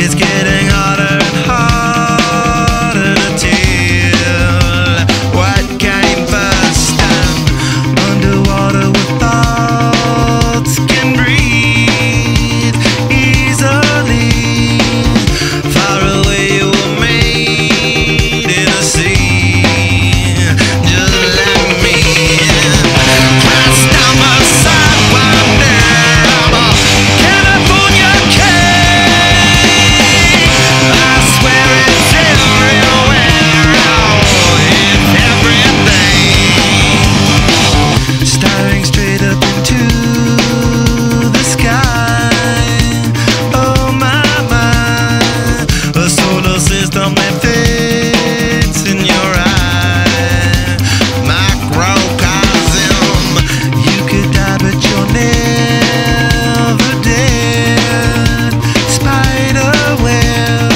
It's getting harder and harder to tell what came first. I'm underwater with thoughts can breathe easily. Far away you were made in a sea, just like me. Crashed down my sidewalk down California King. I swear it's everywhere, it's everything. Staring straight up into the sky. Oh my, a solar system that fits in your eye. Microcosm, you could die but you're never dead. Spider web,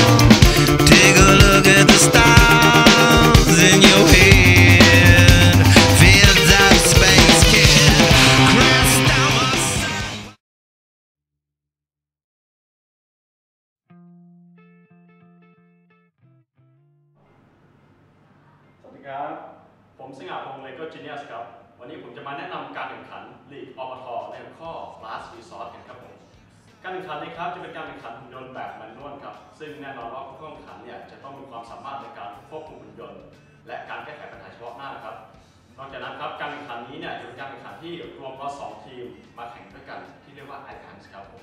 take a look at the stars in your head. Feels out space kid, crashed down my side. สวัสดีครับผมสิงห์พงษ์เลโก้จีเนียสครับวันนี้ผมจะมาแนะนำการแข่งขันลีกอบทในหัวข้อ Last Resort กันครับผมการแข่งขันนี้ครับจะเป็นการแข่งขันหุ่นยนต์แบบแมนนวลครับซึ่งแน่นอนว่าผู้แข่งขันเนี่ยจะต้องมีความสามารถในการควบคุมหุ่นยนต์และการแก้ไขปัญหาเฉพาะหน้าครับนอกจากนั้นครับการแข่งขันนี้เนี่ยจะเป็นการแข่งขันที่รวมเอา2ทีมมาแข่งด้วยกันที่เรียกว่า Alliance ครับผม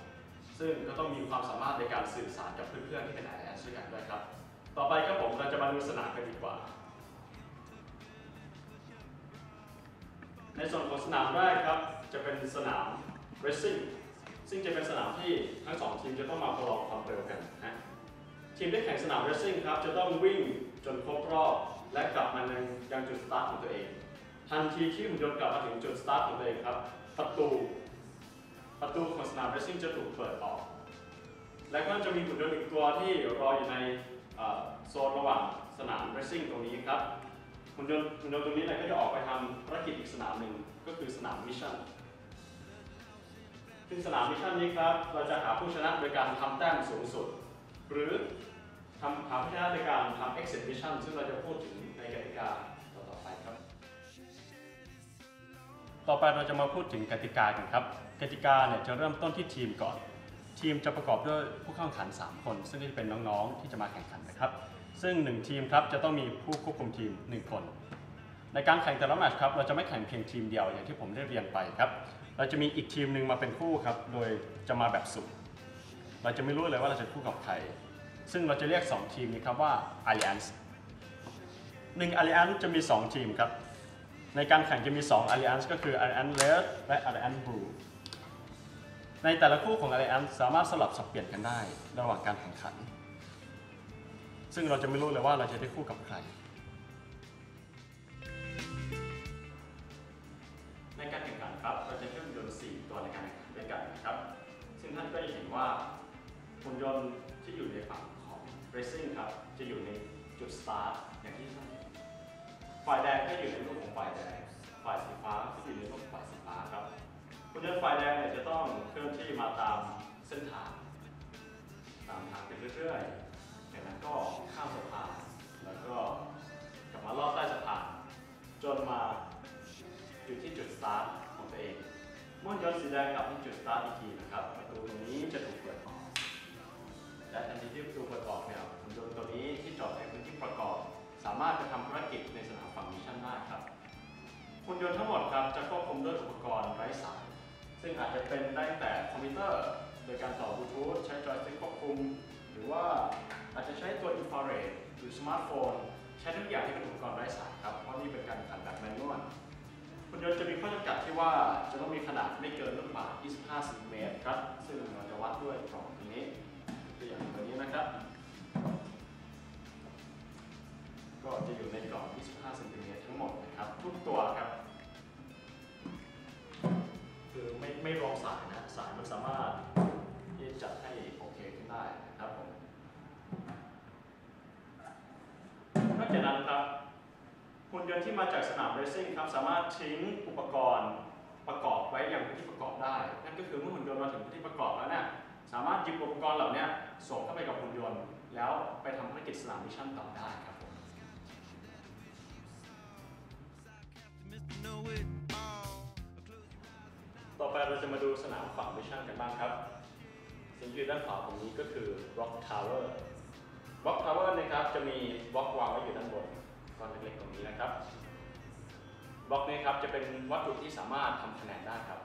ซึ่งก็ต้องมีความสามารถในการสื่อสารกับเพื่อนๆที่เป็น Alliance ด้วยกันด้วยครับต่อไปครับผมเราจะมาดูสนามกันดีกว่าในส่วนของสนามแรกครับจะเป็นสนาม Racing ซึ่งจะเป็นสนามที่ทั้ง2ทีมจะต้องมาประลองความเร็วกันนะทีมที่แข่งสนาม Racing ครับจะต้องวิ่งจนครบรอบและกลับมายังจุดสตาร์ทของตัวเองทันทีที่หุ่นยนต์กลับมาถึงจุดสตาร์ทของตัวเองครับประตูของสนาม Racing จะถูกเปิดออกและก็จะมีหุ่นยนต์อีกตัวที่รออยู่ในโซนระหว่างสนาม Racing ตรงนี้ครับหุ่นยนต์ตรงนี้ก็จะออกไปทำภารกิจอีกสนามหนึ่งก็คือสนามมิชชั่นซึ่งสนามมิชชั่นนี้ครับเราจะหาผู้ชนะโดยการทำแต้มสูงสุดหรือหาผู้ชนะโดยการทำ exit mission ซึ่งเราจะพูดถึงในกติกาต่อไปครับต่อไปเราจะมาพูดถึงกติกากันครับกติกาเนี่ยจะเริ่มต้นที่ทีมก่อนทีมจะประกอบด้วยผู้เข้าแข่งขัน3คนซึ่งจะเป็นน้องๆที่จะมาแข่งขันนะครับซึ่ง1ทีมครับจะต้องมีผู้ควบคุมทีม1คนในการแข่งแต่ละแมตช์ครับเราจะไม่แข่งเพียงทีมเดียวอย่างที่ผมได้เรียนไปครับเราจะมีอีกทีมหนึ่งมาเป็นคู่ครับโดยจะมาแบบสุ่มเราจะไม่รู้เลยว่าเราจะคู่กับใครซึ่งเราจะเรียก2ทีมนี้ครับว่า Alliance 1 Alliance จะมี2ทีมครับในการแข่งจะมี2 Alliance ก็คือ Alliance Red และ Alliance Blue ในแต่ละคู่ของ Alliance สามารถสลับสับเปลี่ยนกันได้ระหว่างการแข่งขันซึ่งเราจะไม่รู้เลยว่าเราจะได้คู่กับใครในการแข่งขันครับเราจะใช้หุ่นยนต์4ตัวในการแข่งขันด้วยกันนะครับซึ่งท่านก็จะเห็นว่าหุ่นยนต์ที่อยู่ในฝั่งของ Racing ครับจะอยู่ในจุด Start อย่างที่ท่านเห็นฝ่ายแดงก็อยู่ในรูปของฝ่ายแดงฝ่ายสีฟ้าก็อยู่ในรูปของฝ่ายสีฟ้าครับหุ่นยนต์ฝ่ายแดงเนี่ยจะต้องเคลื่อนที่มาตามเส้นทางไปเรื่อยๆจากนั้นก็ข้ามสะพานแล้วก็กลับมาลอดใต้สะพานจนมาอยู่ที่จุดสตาร์ทของตัวเองเมื่อยนต์สีแดงกลับที่จุดสตาร์ทอีกทีนะครับประตูตรงนี้จะถูกเปิดออกและทันทีที่ประตูเปิดออกเนี่ยหุ่นยนต์ตัวนี้ที่จอดในพื้นที่ประกอบสามารถไปทำภารกิจในสนามฝั่งมิชชั่นได้ครับหุ่นยนต์ทั้งหมดครับจะควบคุมด้วยอุปกรณ์ไร้สายซึ่งอาจจะเป็นได้แต่คอมพิวเตอร์โดยการต่อบลูทูธใช้จอยสติ๊กควบคุมหรือว่าอาจจะใช้ตัวอินฟราเรดหรือสมาร์ทโฟนใช้ทุกอย่างที่เป็นอุปกรณ์ไร้สายครับเพราะนี่เป็นการแข่งขันแบบแมนนวลหุ่นยนต์จะมีข้อจำกัดที่ว่าจะต้องมีขนาดไม่เกินลูกบาศก์25 เซนติเมตรครับซึ่งเราจะวัดด้วยกล่องตัวนี้ตัวอย่างตัวนี้นะครับก็จะอยู่ในกล่อง25 เซนติเมตรทั้งหมดนะครับทุกตัวครับคือไม่รองสายนะสายมันสามารถที่จะให้โอเคขึ้นได้นะครับผมนอกจากนั้นครับหุ่นยนต์ที่มาจากสนามเรซซิ่งครับสามารถทิ้งอุปกรณ์ประกอบไว้อย่างพื้นที่ประกอบได้นั่นก็คือเมื่อหุ่นยนต์มาถึงพื้นที่ประกอบแล้วเนี่ยสามารถหยิบอุปกรณ์เหล่านี้ส่งเข้าไปกับหุ่นย แล้วไปทำภารกิจสนามมิชชั่นต่อได้ครับผมต่อไปเราจะมาดูสนามฝั่งมิชชั่นกันบ้างครับสิ่งที่อยู่ด้านขวาตรงนี้ก็คือ Rock Tower Rock Tower นะครับจะมีบล็อกวางไว้อยู่ด้านบนก้อนเล็กๆตรงนี้นะครับบล็อกนี้ครับจะเป็นวัตถุที่สามารถทำคะแนนได้ครับ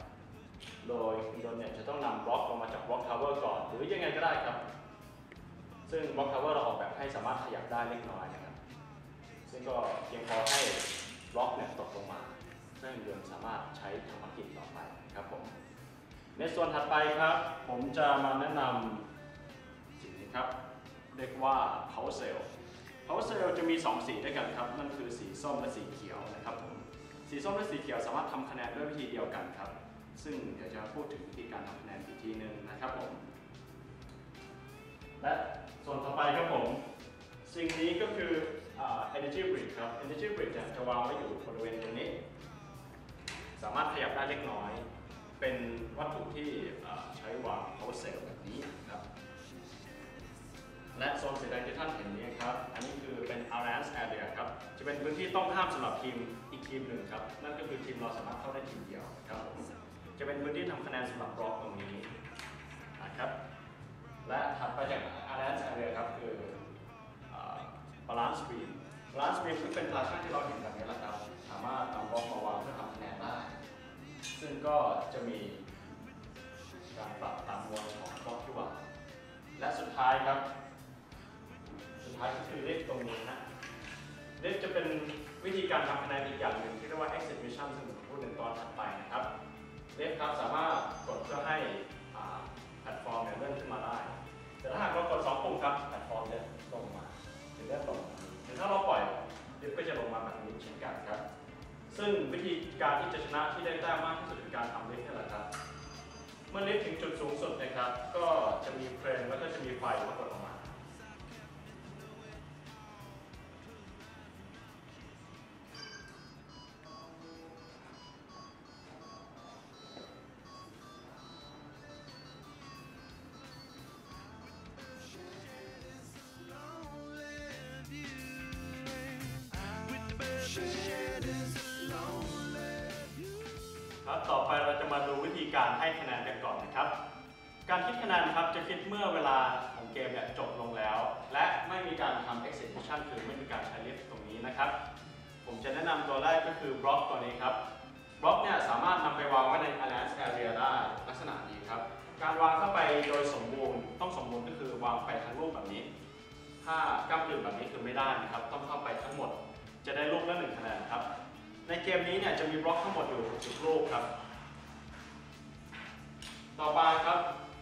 โดยคุณยนต์เนี่ยจะต้องนำบล็อกลงมาจาก Rock Tower ก่อนหรือยังไงก็ได้ครับซึ่ง Rock Tower เราออกแบบให้สามารถขยับได้เล็กน้อยนะครับซึ่งก็เพียงพอให้บล็อกเนี่ยตกลงมาเพื่อให้ยนต์สามารถใช้ทำภารกิจต่อไปครับผมในส่วนถัดไปครับผมจะมาแนะนำสิ่งนี้ครับเรียกว่า Power Cell Power Cell จะมี2สีด้วยกันครับนั่นคือสีส้มและสีเขียวนะครับผมสีส้มและสีเขียวสามารถทำคะแนนด้วยวิธีเดียวกันครับซึ่งเดี๋ยวจะพูดถึงวิธีการทำคะแนนอีกทีหนึ่งนะครับผมและส่วนต่อไปครับผมสิ่งนี้ก็คือEnergy Brick ครับ Energy Brick จะวางไว้อยู่บริเวณตรงนี้สามารถขยับได้เล็กน้อยเป็นวัตถุที่ใช้วาง Power Cell แบบนี้ครับและโซนสีแดงที่ท่านเห็นนี้ครับอันนี้คือเป็น Alliance Area ครับจะเป็นพื้นที่ต้องห้ามสำหรับทีมอีกทีมหนึ่งครับนั่นก็คือทีมเราสามารถเข้าได้ทีมเดียวครับจะเป็นพื้นที่ทำคะแนนสำหรับบล็อกตรงนี้นะครับและถัดไปจาก Alliance Area ครับคือ Balance Beam Balance Beam ซึ่งเป็นตราช่างที่เราเห็นแบบนี้แหละครับสามารถนำบล็อกมาวางเพื่อทำคะแนนได้ซึ่งก็จะมีการปรับตามมวลของบล็อกที่วางและสุดท้ายครับก็คือลิฟต์ตรงนี้นะลิฟต์จะเป็นวิธีการทำคะแนนอีกอย่างหนึ่งที่เรียกว่า Exit Mission ซึ่งผมพูดในตอนถัดไปนะครับลิฟต์ครับสามารถกดเพื่อให้แพลตฟอร์มเลื่อนขึ้นมาได้แต่ถ้าหากเรากด2 ปุ่มครับแพลตฟอร์มจะลงมาหรือเลื่อนลงหรือถ้าเราปล่อยลิฟต์ก็จะลงมาแบบนี้เช่นกันครับซึ่งวิธีการที่จะชนะที่ได้แต้มมากที่สุดคือการทำลิฟต์นี่แหละครับเมื่อลิฟต์ถึงจุดสูงสุดนะครับก็จะมีเครนแล้วก็จะมีไฟปรากฏออกมาครับต่อไปเราจะมาดูวิธีการให้คะแนนกันก่อนนะครับการคิดคะแนนครับจะคิดเมื่อเวลาของเกมเนี่ยจบลงแล้วและไม่มีการทำ Exit Mission คือไม่มีการใช้ลิฟต์ตรงนี้นะครับผมจะแนะนำตัวแรกก็คือบล็อกตัวนี้ครับบล็อกเนี่ยสามารถนำไปวางไว้ใน Alliance Area ได้ลักษณะนี้ครับการวางเข้าไปโดยสมบูรณ์ต้องสมบูรณ์ก็คือวางไปทั้งรูปแบบนี้ถ้ากำกึ่งแบบนี้คือไม่ได้นะครับต้องเข้าไปทั้งหมดจะได้รูปละ1 คะแนนครับในเกมนี้เนี่ยจะมีบล็อกทั้งหมดอยู่10 รูปครับต่อไปครับ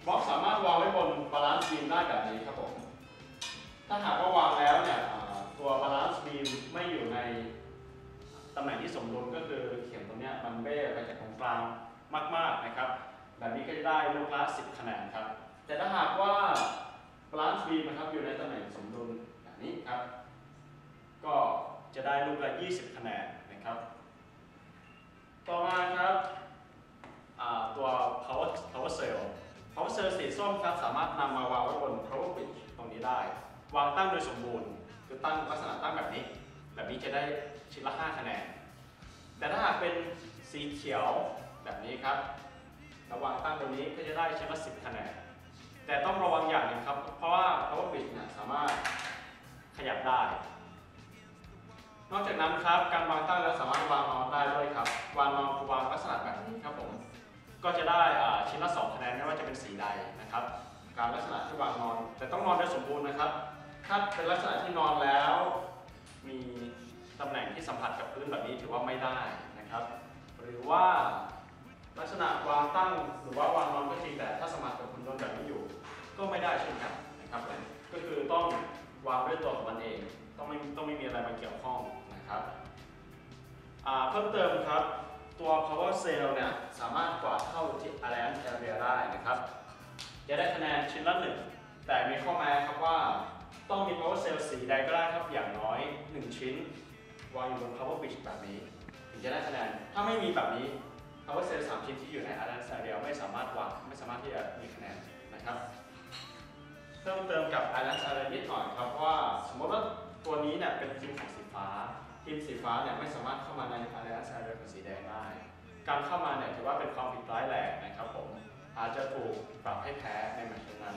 บล็อกสามารถวางไว้บนบาลานซ์บีมได้แบบนี้ครับผมถ้าหากว่าวางแล้วเนี่ยตัวบาลานซ์บีมไม่อยู่ในตำแหน่งที่สมดุลก็คือเข็มตรงนี้มันเบ้ไปจากตรงกลางมากๆนะครับแบบนี้ก็จะได้ลูกละ10 คะแนนครับแต่ถ้าหากว่าบาลานซ์บีมนะครับอยู่ในตำแหน่งสมดุลแบบนี้ครับก็จะได้ลูกละ20 คะแนนนะครับต่อมาครับตัว power cell สีส้มครับสามารถนำมาวางไว้บน power bridge ตรงนี้ได้วางตั้งโดยสมบูรณ์คือตั้งลักษณะตั้งแบบนี้จะได้ชิ้นละ5 คะแนนแต่ถ้าหากเป็นสีเขียวแบบนี้ครับระวางตั้งตรงนี้ก็จะได้ชิ้นละ10 คะแนนแต่ต้องระวังอย่างหนึ่งครับเพราะว่า power bridge สามารถขยับได้นอกจากนั้นครับการวางตั้งแล้วสามารถวางนอนได้ด้วยครับวางนอนคือวางลักษณะแบบนี้ครับผมก็จะได้ชิ้นละ2 คะแนนไม่ว่าจะเป็นสีใดนะครับการลักษณะที่วางนอนแต่ต้องนอนได้สมบูรณ์นะครับถ้าเป็นลักษณะที่นอนแล้วมีตำแหน่งที่สัมผัสกับพื้นแบบนี้ถือว่าไม่ได้นะครับหรือว่าลักษณะวางตั้งหรือว่าวางนอนก็จริงแต่ถ้าสัมผัสกับหุ่นยนต์แบบนี้อยู่ก็ไม่ได้เช่นกันนะครับก็คือต้องวางด้วยตัวของมันเองต้องไม่มีอะไรมาเกี่ยวข้องนะครับเพิ่มเติมครับตัว power cell เนี่ยสามารถกวาดเข้าที่ Alliance Area ได้นะครับจะได้คะแนนชิ้นละ1แต่มีข้อแม้ครับว่าต้องมี power cell สีใดก็ได้ครับอย่างน้อย1 ชิ้นวางอยู่บน power bridge แบบนี้ถึงจะได้คะแนนถ้าไม่มีแบบนี้ power cell 3 ชิ้นที่อยู่ใน Alliance Area ไม่สามารถที่จะมีคะแนนนะครับเพิ่มเติมกับ Alliance Area นิดหน่อยครับว่าสมมติว่าตัวนี้เนี่ยเป็นทีมของสีฟ้าทีมสีฟ้าเนี่ยไม่สามารถเข้ามาใน Alliance Area ของสีแดงได้การเข้ามาเนี่ยถือว่าเป็นความผิดร้ายแรงนะครับผมอาจจะถูกปรับให้แพ้ในแมตช์นั้น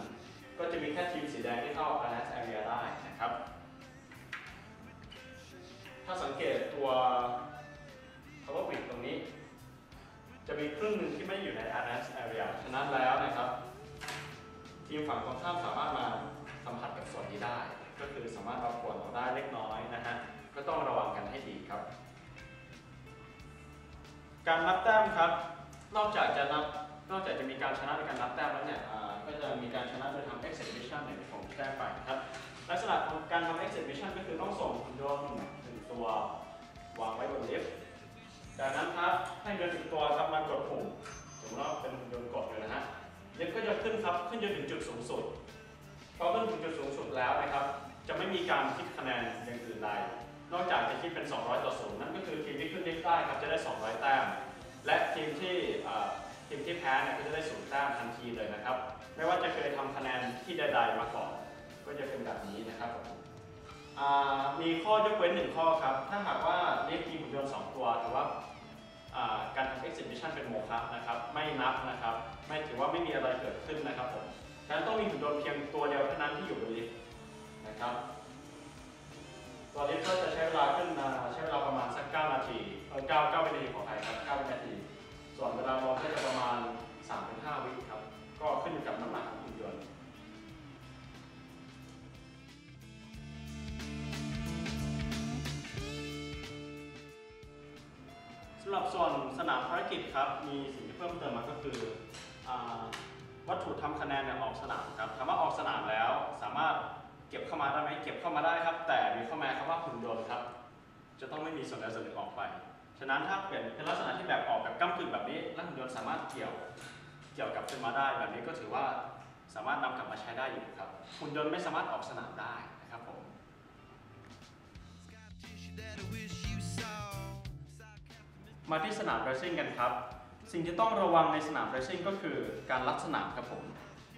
ก็จะมีแค่ทีมสีแดงที่เข้า Alliance Area ได้นะครับถ้าสังเกตตัว Cover Brick ตรงนี้จะมีครึ่งหนึ่งที่ไม่อยู่ใน Alliance Area ฉะนั้นแล้วนะครับทีมฝั่งตรงข้ามสามารถมาสัมผัสกับส่วนนี้ได้ก็คือสามารถเอาขวดออกได้เล็กน้อยนะฮะก็ต้องระวังกันให้ดีครับการนับแต้มครับนอกจากจะมีการชนะในการนับแต้มแล้วเนี่ยก็จะมีการชนะโดยทำ exhibition อย่างที่ผมแจ้งไปครับลักษณะของการทำ exhibition ก็คือต้องส่งหุ่นยนต์1ตัววางไว้บนลิฟต์จากนั้นครับให้หุ่นยนต์1ตัวครับมากดปุ่มสมมติว่าเป็นหุ่นยนต์กดอยู่นะฮะลิฟต์ก็จะขึ้นครับขึ้นจนถึงจุดสูงสุดพอขึ้นถึงจุดสูงสุดแล้วนะครับจะไม่มีการคิดคะแนนอย่างอื่นใดนอกจากจะคิดเป็น200-0นั่นก็คือทีมที่ขึ้นลิฟต์ได้ครับจะได้200แต้มและทีมที่แพ้เนี่ยก็จะได้0แต้มทันทีเลยนะครับไม่ว่าจะเคยทำคะแนนที่ใดๆมาก่อนก็จะเป็นแบบนี้นะครับมีข้อยกเว้น1ข้อครับถ้าหากว่าลิฟต์มีหุ่นยนต์2ตัวถือว่าการทำ exhibition เป็นโมฆะนะครับไม่นับนะครับไม่ถือว่าไม่มีอะไรเกิดขึ้นนะครับผมฉะนั้นต้องมีหุ่นยนต์เพียงตัวเดียวเท่านั้นที่อยู่บนลิฟต์นะครับตัวลิฟต์ก็จะใช้เวลาขึ้นใช้เวลาประมาณสัก9นาที9วินาทีขออภัยครับ9วินาทีส่วนเวลาลงก็จะประมาณ 3-5 วิครับก็ขึ้นอยู่กับน้ำหนักของหุ่นยนต์สำหรับส่วนสนามภารกิจครับมีสิ่งที่เพิ่มเติมมาก็คือวัตถุทำคะแนนออกสนามครับถามว่าออกสนามแล้วสามารถเก็บเข้ามาได้ไหมเก็บเข้ามาได้ครับแต่มีข้อแม้ครับว่าหุ่นยนต์ครับจะต้องไม่มีส่วนใดส่วนหนึ่งออกไปฉะนั้นถ้าเป็นลักษณะที่แบบออกแบบก้ำกึ่งแบบนี้แล้วหุ่นยนต์สามารถเกี่ยวกับขึ้นมาได้แบบนี้ก็ถือว่าสามารถนำกลับมาใช้ได้อยู่ครับหุ่นยนต์ไม่สามารถออกสนามได้นะครับผมมาที่สนามเรซซิ่งกันครับสิ่งที่ต้องระวังในสนามเรซซิ่งก็คือการลัดสนามครับผม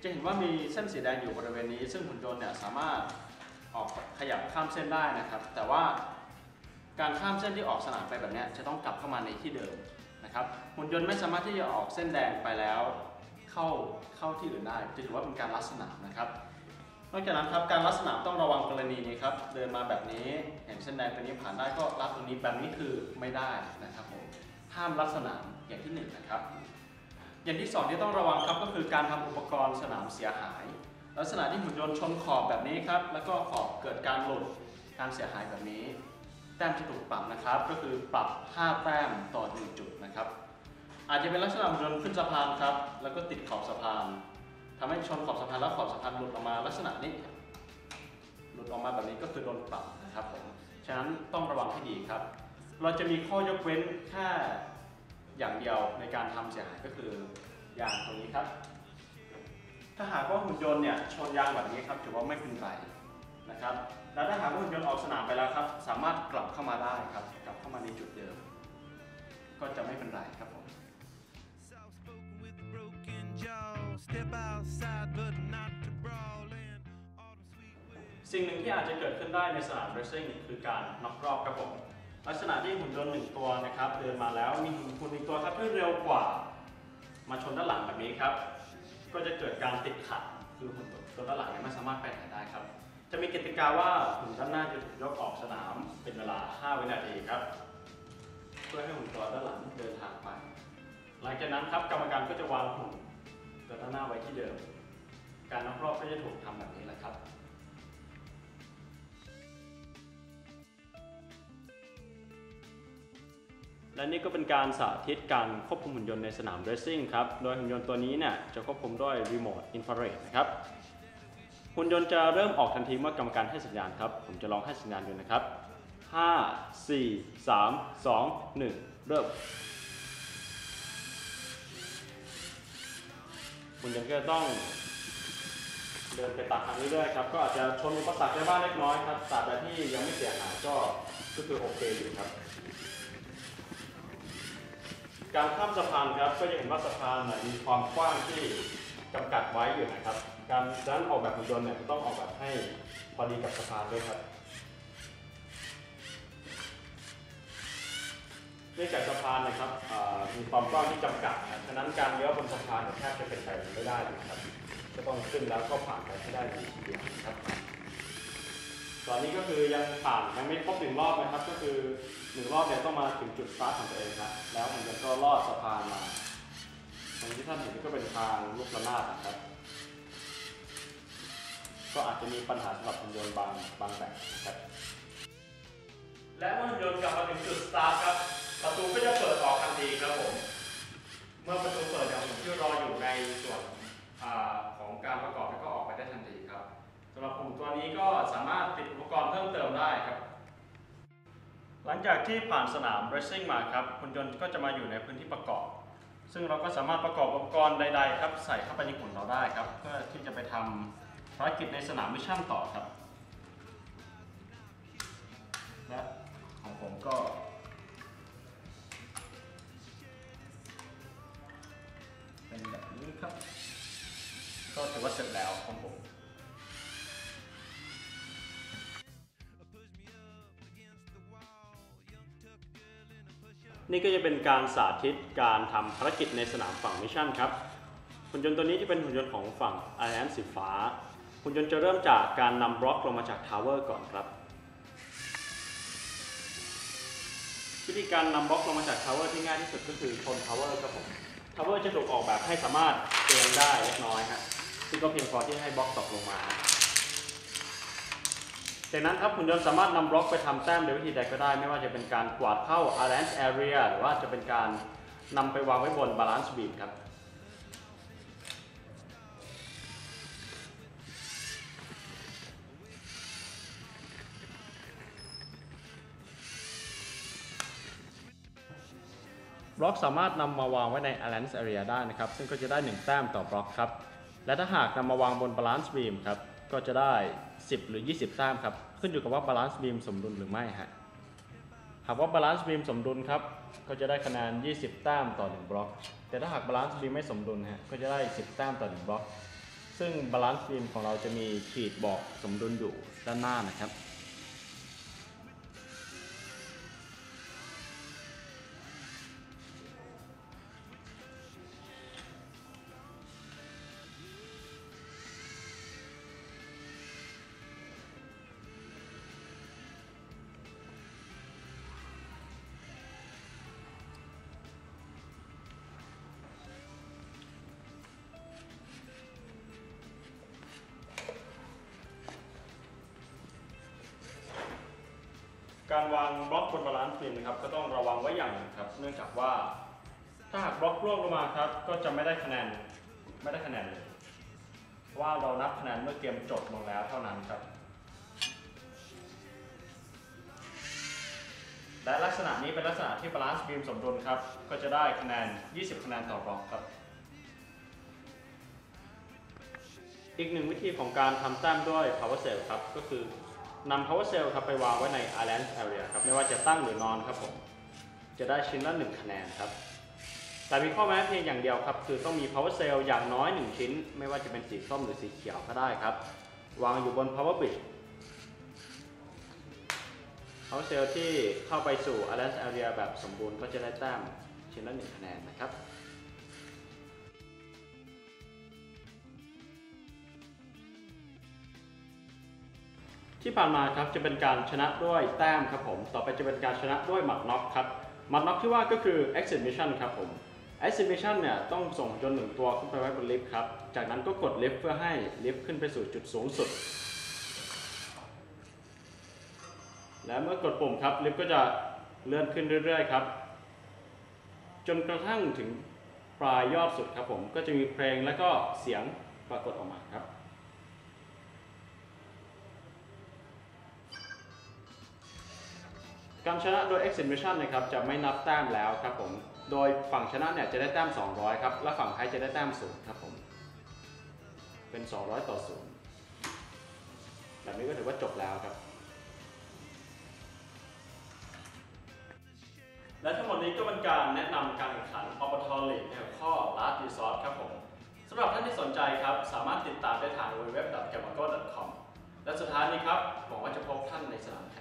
จะเห็นว่ามีเส้นสีแดงอยู่บริเวณนี้ซึ่งหุ่นยนต์เนี่ยสามารถออกขยับข้ามเส้นได้นะครับแต่ว่าการข้ามเส้นที่ออกสนามไปแบบนี้จะต้องกลับเข้ามาในที่เดิมนะครับหุ่นยนต์ไม่สามารถที่จะออกเส้นแดงไปแล้วเข้าที่อื่นได้จะถือว่าเป็นการลัดสนามนะครับนอกจากนั้นครับการลัดสนามต้องระวังกรณีนี้ครับเดินมาแบบนี้เห็นเส้นแดงตัวนี้ผ่านได้ก็ลัดตรงนี้แบบนี้คือไม่ได้นะครับผมห้ามลัดสนามอย่างที่1นะครับอย่างที่2ที่ต้องระวังครับก็คือการทำอุปกรณ์สนามเสียหายลักษณะที่หุ่นยนต์ชนขอบแบบนี้ครับแล้วก็ขอบเกิดการหลุดการเสียหายแบบนี้แต้มที่ถูกปรับนะครับก็คือปรับ5แต้มต่อ1จุดนะครับอาจจะเป็นลักษณะหุ่นยนต์ขึ้นสะพานครับแล้วก็ติดขอบสะพานทำให้ชนขอบสะพานแล้วขอบสะพานหลุดออกมาลักษณะนี้หลุดออกมาแบบนี้ก็คือโดนปรับนะครับผมฉะนั้นต้องระวังให้ดีครับเราจะมีข้อยกเว้นแค่อย่างเดียวในการทำเสียหายก็คือยางตรงนี้ครับถ้าหากว่าหุ่นยนต์เนี่ยชนยางแบบนี้ครับถือว่าไม่เป็นไรนะครับแล้วถ้าหากว่าหุ่นยนต์ออกสนามไปแล้วครับสามารถกลับเข้ามาได้ครับกลับเข้ามาในจุดเดิมก็จะไม่เป็นไรครับผมสิ่งหนึ่งที่อาจจะเกิดขึ้นได้ในสนามเรซซิ่งคือการน็อกรอบครับผมลักษณะที่หุ่นยนต์1ตัวนะครับเดินมาแล้วมีหุ่นอีกตัวครับที่เร็วกว่ามาชนด้านหลังแบบนี้ครับก็จะเกิดการติดขัดคือหุ่นตัวด้านหลังไม่สามารถไปไหนได้ครับจะมีกติกาว่าหุ่นด้านหน้าจะถูกยกออกสนามเป็นเวลา5วินาทีครับเพื่อให้หุ่นตัวด้านหลังเดินทางไปหลังจากนั้นครับกรรมการก็จะวางหุ่นตัวด้านหน้าไว้ที่เดิมการน็อกรอบก็จะถูกทำแบบนี้แหละครับและนี่ก็เป็นการสาธิตการควบคุมหุ่นยนต์ในสนามเรซซิ่งครับโดยหุ่นยนต์ตัวนี้เนี่ยจะควบคุมด้วยรีโมทอินฟราเรดนะครับหุ่นยนต์จะเริ่มออกทันทีเมื่อกรรมการให้สัญญาณครับผมจะลองให้สัญญาณดูนะครับ5 4 3 2 1เริ่มหุ่นยนต์ก็ต้องเดินไปตัดทางเรื่อยๆครับก็อาจจะชนอุปสรรคได้บ้างเล็กน้อยครับตราบใดที่ยังไม่เสียหายก็คือโอเคอยู่ครับการข้ามสะพานครับก็จะเห็นว่าสะพานมีความกว้างที่จำกัดไว้อยู่นะครับ การออกแบบหุ่นยนต์เนี่ยต้องออกแบบให้พอดีกับสะพานด้วยครับเนื่องจากสะพานนะครับมีความกว้างที่จำกัดฉะนั้นการเลี้ยวบนสะพานแทบจะเป็นไปไม่ได้เลยครับจะต้องขึ้นแล้วก็ผ่านไปให้ได้ในทีเดียวครับตอนนี้ก็คือยังไม่ครบ1 รอบนะครับก็คือ1 รอบเนี่ยต้องมาถึงจุดสตาร์ทของตัวเองครับแล้วมันก็ลอดสะพานมาตรงที่ท่านเห็นก็เป็นทางลูกระนาดนะครับก็อาจจะมีปัญหาสำหรับหุ่นยนต์บางแบบครับและเมื่อหุ่นยนต์กลับมาถึงจุดสตาร์ทครับประตูก็จะเปิดออกทันทีครับผมเมื่อประตูเปิดเนี่ยหุ่นที่รออยู่ในส่วนของการประกอบก็ออกไปได้ทันทีครับสำหรับหุ่นตัวนี้ก็สามารถติดอุปกรณ์เพิ่มเติมได้ครับหลังจากที่ผ่านสนาม Racing มาครับหุ่นยนต์ก็จะมาอยู่ในพื้นที่ประกอบซึ่งเราก็สามารถประกอบอุปกรณ์ใดๆครับใส่เข้าไปในหุ่นเราได้ครับเพื่อที่จะไปทำภารกิจในสนามมิชชั่นต่อครับและของผมก็เป็นแบบนี้ครับก็ถือว่าเสร็จแล้วของผมนี่ก็จะเป็นการสาธิตการทำภารกิจในสนามฝั่งมิชชั่นครับหุ่นยนต์ตัวนี้ที่เป็นหุ่นยนต์ของฝั่ง Alliance สีฟ้าหุ่นยนต์จะเริ่มจากการนำบล็อกลงมาจากทาวเวอร์ก่อนครับวิธีการนำบล็อกลงมาจากทาวเวอร์ที่ง่ายที่สุดก็คือชนทาวเวอร์ครับผมทาวเวอร์จะถูกออกแบบให้สามารถเอียงได้เล็กน้อยครับซึ่งก็เพียงพอที่ให้บล็อกตกลงมาจากนั้นครับหุ่นยนต์สามารถนำบล็อกไปทำแต้มโดยวิธีใดก็ได้ไม่ว่าจะเป็นการกวาดเข้า Alliance Area หรือว่าจะเป็นการนำไปวางไว้บน Balance Beam ครับบล็อกสามารถนำมาวางไว้ใน Alliance Area ได้นะครับซึ่งก็จะได้1 แต้มต่อบล็อกครับและถ้าหากนำมาวางบน Balance Beam ครับก็จะได้10หรือ20 แต้มครับขึ้นอยู่กับว่า Balance Beam สมดุลหรือไม่ฮะหากว่า Balance Beam สมดุลครับก็จะได้คะแนน20 แต้มต่อ1บล็อกแต่ถ้าหาก Balance Beam ไม่สมดุลฮะก็จะได้10 แต้มต่อ1บล็อกซึ่ง Balance Beam ของเราจะมีขีดบอกสมดุลอยู่ด้านหน้านะครับการวางบล็อกบนบาลานซ์บีมนะครับก็ต้องระวังไว้อย่างหนึ่งครับเนื่องจากว่าถ้าหากบล็อกร่วงลงมาครับก็จะไม่ได้คะแนนเลยเพราะว่าเรานับคะแนนเมื่อเกมจบลงแล้วเท่านั้นครับและลักษณะนี้เป็นลักษณะที่บาลานซ์บีมสมดุลครับก็จะได้คะแนน20 คะแนนต่อบล็อกครับอีกหนึ่งวิธีของการทำแต้มด้วย power cell ครับก็คือนำ power cell ครับไปวางไว้ใน Alliance Area ครับไม่ว่าจะตั้งหรือนอนครับผมจะได้ชิ้นละ1 คะแนนครับแต่มีข้อแม้เพียงอย่างเดียวครับคือต้องมี power cell อย่างน้อย1 ชิ้นไม่ว่าจะเป็นสีส้มหรือสีเขียวก็ได้ครับวางอยู่บน power bridge power cell ที่เข้าไปสู่ Alliance Area แบบสมบูรณ์ก็จะได้แต้มชิ้นละ1 คะแนนนะครับที่ผ่านมาครับจะเป็นการชนะด้วยแต้มครับผมต่อไปจะเป็นการชนะด้วยหมัดน็อกครับหมัดน็อกที่ว่าก็คือ Exit Mission ครับผม Exit Mission เนี่ยต้องส่งยนต์1 ตัวขึ้นไปไว้บนลิฟต์ครับจากนั้นก็กดลิฟต์เพื่อให้ลิฟต์ขึ้นไปสู่จุดสูงสุดและเมื่อกดปุ่มครับลิฟต์ก็จะเลื่อนขึ้นเรื่อยๆครับจนกระทั่งถึงปลายยอดสุดครับผมก็จะมีเพลงและก็เสียงปรากฏออกมาครับการชนะโดย Exit Mission นะครับจะไม่นับแต้มแล้วครับผมโดยฝั่งชนะเนี่ยจะได้แต้ม200ครับและฝั่งแพ้จะได้แต้ม0ครับผมเป็น200 ต่อ 0แบบนี้ก็ถือว่าจบแล้วครับและทั้งหมดนี้ก็เป็นการแนะนำการแข่งขัน Orbital League ในหัวข้อ Last Resort ครับผม สำหรับท่านที่สนใจครับสามารถติดตามได้ทาง www.gamago.com และสุดท้ายนี้ครับหวังว่าจะพบท่านในสนามแข่ง